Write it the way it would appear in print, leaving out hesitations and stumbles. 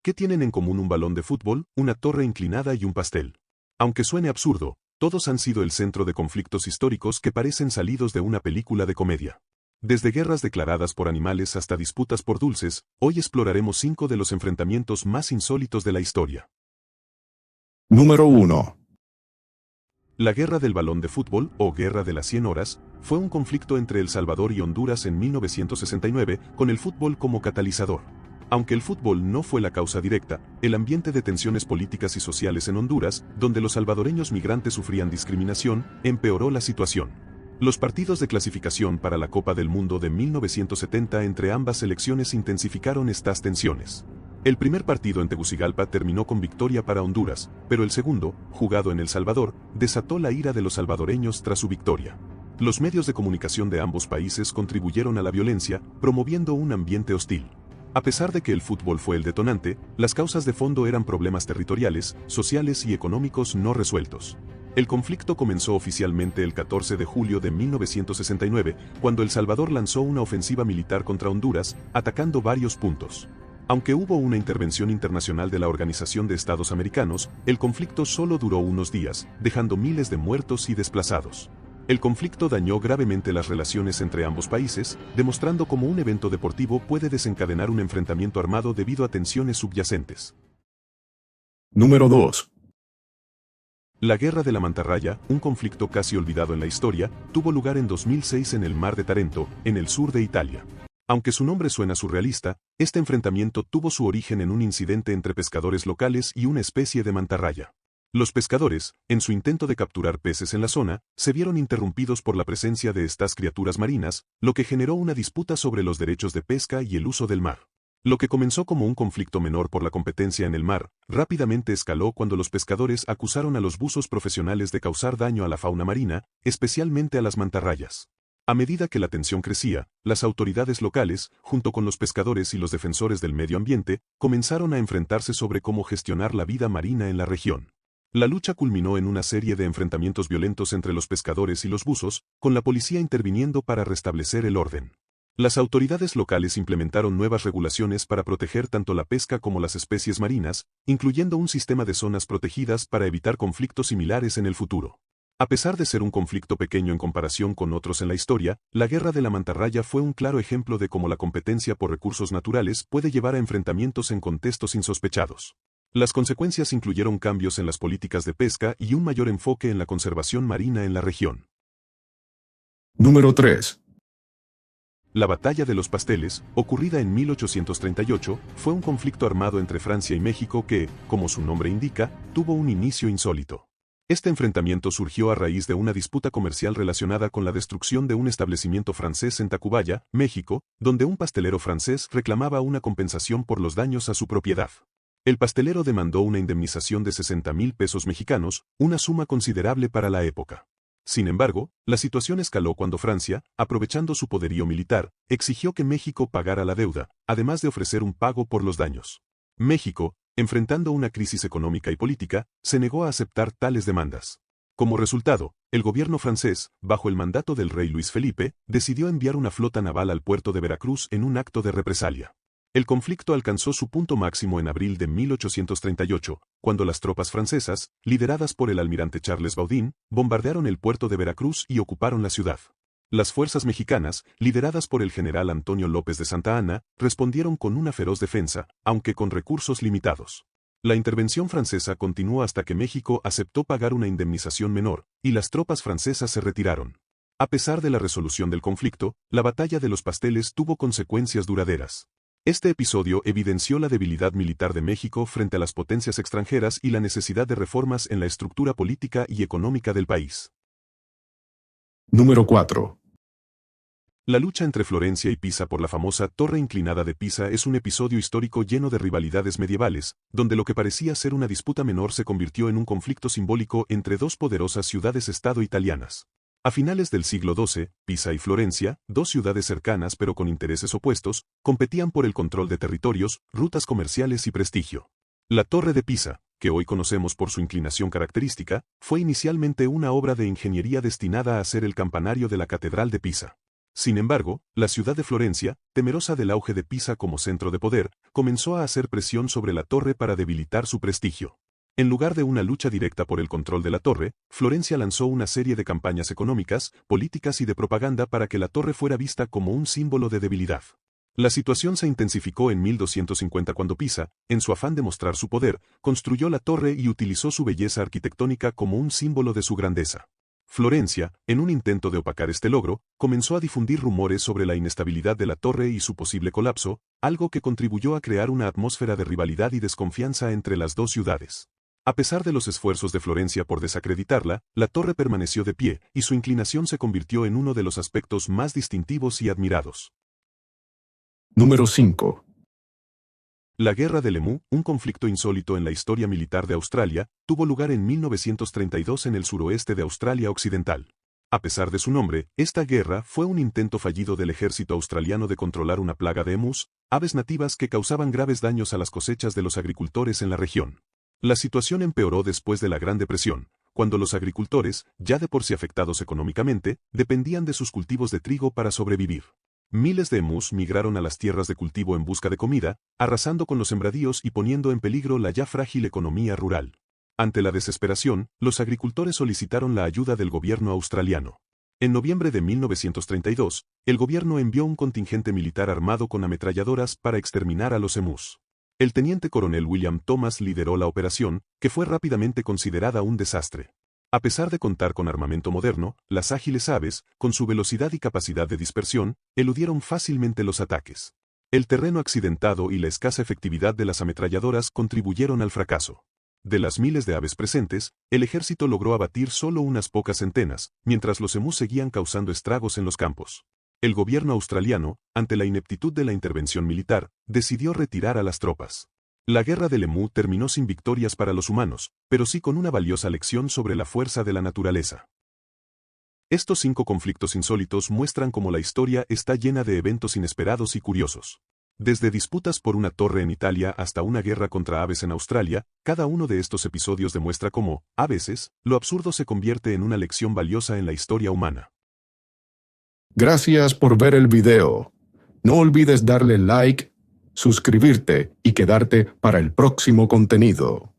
¿Qué tienen en común un balón de fútbol, una torre inclinada y un pastel? Aunque suene absurdo, todos han sido el centro de conflictos históricos que parecen salidos de una película de comedia. Desde guerras declaradas por animales hasta disputas por dulces, hoy exploraremos 5 de los enfrentamientos más insólitos de la historia. Número 1. La Guerra del Balón de Fútbol, o Guerra de las 100 Horas, fue un conflicto entre El Salvador y Honduras en 1969, con el fútbol como catalizador. Aunque el fútbol no fue la causa directa, el ambiente de tensiones políticas y sociales en Honduras, donde los salvadoreños migrantes sufrían discriminación, empeoró la situación. Los partidos de clasificación para la Copa del Mundo de 1970 entre ambas selecciones intensificaron estas tensiones. El primer partido en Tegucigalpa terminó con victoria para Honduras, pero el segundo, jugado en El Salvador, desató la ira de los salvadoreños tras su victoria. Los medios de comunicación de ambos países contribuyeron a la violencia, promoviendo un ambiente hostil. A pesar de que el fútbol fue el detonante, las causas de fondo eran problemas territoriales, sociales y económicos no resueltos. El conflicto comenzó oficialmente el 14 de julio de 1969, cuando El Salvador lanzó una ofensiva militar contra Honduras, atacando varios puntos. Aunque hubo una intervención internacional de la Organización de Estados Americanos, el conflicto solo duró unos días, dejando miles de muertos y desplazados. El conflicto dañó gravemente las relaciones entre ambos países, demostrando cómo un evento deportivo puede desencadenar un enfrentamiento armado debido a tensiones subyacentes. Número 2. La Guerra de la Mantarraya, un conflicto casi olvidado en la historia, tuvo lugar en 2006 en el mar de Tarento, en el sur de Italia. Aunque su nombre suena surrealista, este enfrentamiento tuvo su origen en un incidente entre pescadores locales y una especie de mantarraya. Los pescadores, en su intento de capturar peces en la zona, se vieron interrumpidos por la presencia de estas criaturas marinas, lo que generó una disputa sobre los derechos de pesca y el uso del mar. Lo que comenzó como un conflicto menor por la competencia en el mar, rápidamente escaló cuando los pescadores acusaron a los buzos profesionales de causar daño a la fauna marina, especialmente a las mantarrayas. A medida que la tensión crecía, las autoridades locales, junto con los pescadores y los defensores del medio ambiente, comenzaron a enfrentarse sobre cómo gestionar la vida marina en la región. La lucha culminó en una serie de enfrentamientos violentos entre los pescadores y los buzos, con la policía interviniendo para restablecer el orden. Las autoridades locales implementaron nuevas regulaciones para proteger tanto la pesca como las especies marinas, incluyendo un sistema de zonas protegidas para evitar conflictos similares en el futuro. A pesar de ser un conflicto pequeño en comparación con otros en la historia, la Guerra de la Mantarraya fue un claro ejemplo de cómo la competencia por recursos naturales puede llevar a enfrentamientos en contextos insospechados. Las consecuencias incluyeron cambios en las políticas de pesca y un mayor enfoque en la conservación marina en la región. Número 3. La Batalla de los Pasteles, ocurrida en 1838, fue un conflicto armado entre Francia y México que, como su nombre indica, tuvo un inicio insólito. Este enfrentamiento surgió a raíz de una disputa comercial relacionada con la destrucción de un establecimiento francés en Tacubaya, México, donde un pastelero francés reclamaba una compensación por los daños a su propiedad. El pastelero demandó una indemnización de 60,000 pesos mexicanos, una suma considerable para la época. Sin embargo, la situación escaló cuando Francia, aprovechando su poderío militar, exigió que México pagara la deuda, además de ofrecer un pago por los daños. México, enfrentando una crisis económica y política, se negó a aceptar tales demandas. Como resultado, el gobierno francés, bajo el mandato del rey Luis Felipe, decidió enviar una flota naval al puerto de Veracruz en un acto de represalia. El conflicto alcanzó su punto máximo en abril de 1838, cuando las tropas francesas, lideradas por el almirante Charles Baudin, bombardearon el puerto de Veracruz y ocuparon la ciudad. Las fuerzas mexicanas, lideradas por el general Antonio López de Santa Anna, respondieron con una feroz defensa, aunque con recursos limitados. La intervención francesa continuó hasta que México aceptó pagar una indemnización menor, y las tropas francesas se retiraron. A pesar de la resolución del conflicto, la Batalla de los Pasteles tuvo consecuencias duraderas. Este episodio evidenció la debilidad militar de México frente a las potencias extranjeras y la necesidad de reformas en la estructura política y económica del país. Número 4. La lucha entre Florencia y Pisa por la famosa Torre Inclinada de Pisa es un episodio histórico lleno de rivalidades medievales, donde lo que parecía ser una disputa menor se convirtió en un conflicto simbólico entre dos poderosas ciudades-estado italianas. A finales del siglo XII, Pisa y Florencia, dos ciudades cercanas pero con intereses opuestos, competían por el control de territorios, rutas comerciales y prestigio. La Torre de Pisa, que hoy conocemos por su inclinación característica, fue inicialmente una obra de ingeniería destinada a ser el campanario de la Catedral de Pisa. Sin embargo, la ciudad de Florencia, temerosa del auge de Pisa como centro de poder, comenzó a hacer presión sobre la torre para debilitar su prestigio. En lugar de una lucha directa por el control de la torre, Florencia lanzó una serie de campañas económicas, políticas y de propaganda para que la torre fuera vista como un símbolo de debilidad. La situación se intensificó en 1250 cuando Pisa, en su afán de mostrar su poder, construyó la torre y utilizó su belleza arquitectónica como un símbolo de su grandeza. Florencia, en un intento de opacar este logro, comenzó a difundir rumores sobre la inestabilidad de la torre y su posible colapso, algo que contribuyó a crear una atmósfera de rivalidad y desconfianza entre las dos ciudades. A pesar de los esfuerzos de Florencia por desacreditarla, la torre permaneció de pie y su inclinación se convirtió en uno de los aspectos más distintivos y admirados. Número 5. La Guerra del Emú, un conflicto insólito en la historia militar de Australia, tuvo lugar en 1932 en el suroeste de Australia Occidental. A pesar de su nombre, esta guerra fue un intento fallido del ejército australiano de controlar una plaga de emus, aves nativas que causaban graves daños a las cosechas de los agricultores en la región. La situación empeoró después de la Gran Depresión, cuando los agricultores, ya de por sí afectados económicamente, dependían de sus cultivos de trigo para sobrevivir. Miles de emus migraron a las tierras de cultivo en busca de comida, arrasando con los sembradíos y poniendo en peligro la ya frágil economía rural. Ante la desesperación, los agricultores solicitaron la ayuda del gobierno australiano. En noviembre de 1932, el gobierno envió un contingente militar armado con ametralladoras para exterminar a los emus. El teniente coronel William Thomas lideró la operación, que fue rápidamente considerada un desastre. A pesar de contar con armamento moderno, las ágiles aves, con su velocidad y capacidad de dispersión, eludieron fácilmente los ataques. El terreno accidentado y la escasa efectividad de las ametralladoras contribuyeron al fracaso. De las miles de aves presentes, el ejército logró abatir solo unas pocas centenas, mientras los emus seguían causando estragos en los campos. El gobierno australiano, ante la ineptitud de la intervención militar, decidió retirar a las tropas. La guerra del emú terminó sin victorias para los humanos, pero sí con una valiosa lección sobre la fuerza de la naturaleza. Estos 5 conflictos insólitos muestran cómo la historia está llena de eventos inesperados y curiosos. Desde disputas por una torre en Italia hasta una guerra contra aves en Australia, cada uno de estos episodios demuestra cómo, a veces, lo absurdo se convierte en una lección valiosa en la historia humana. Gracias por ver el video. No olvides darle like, suscribirte y quedarte para el próximo contenido.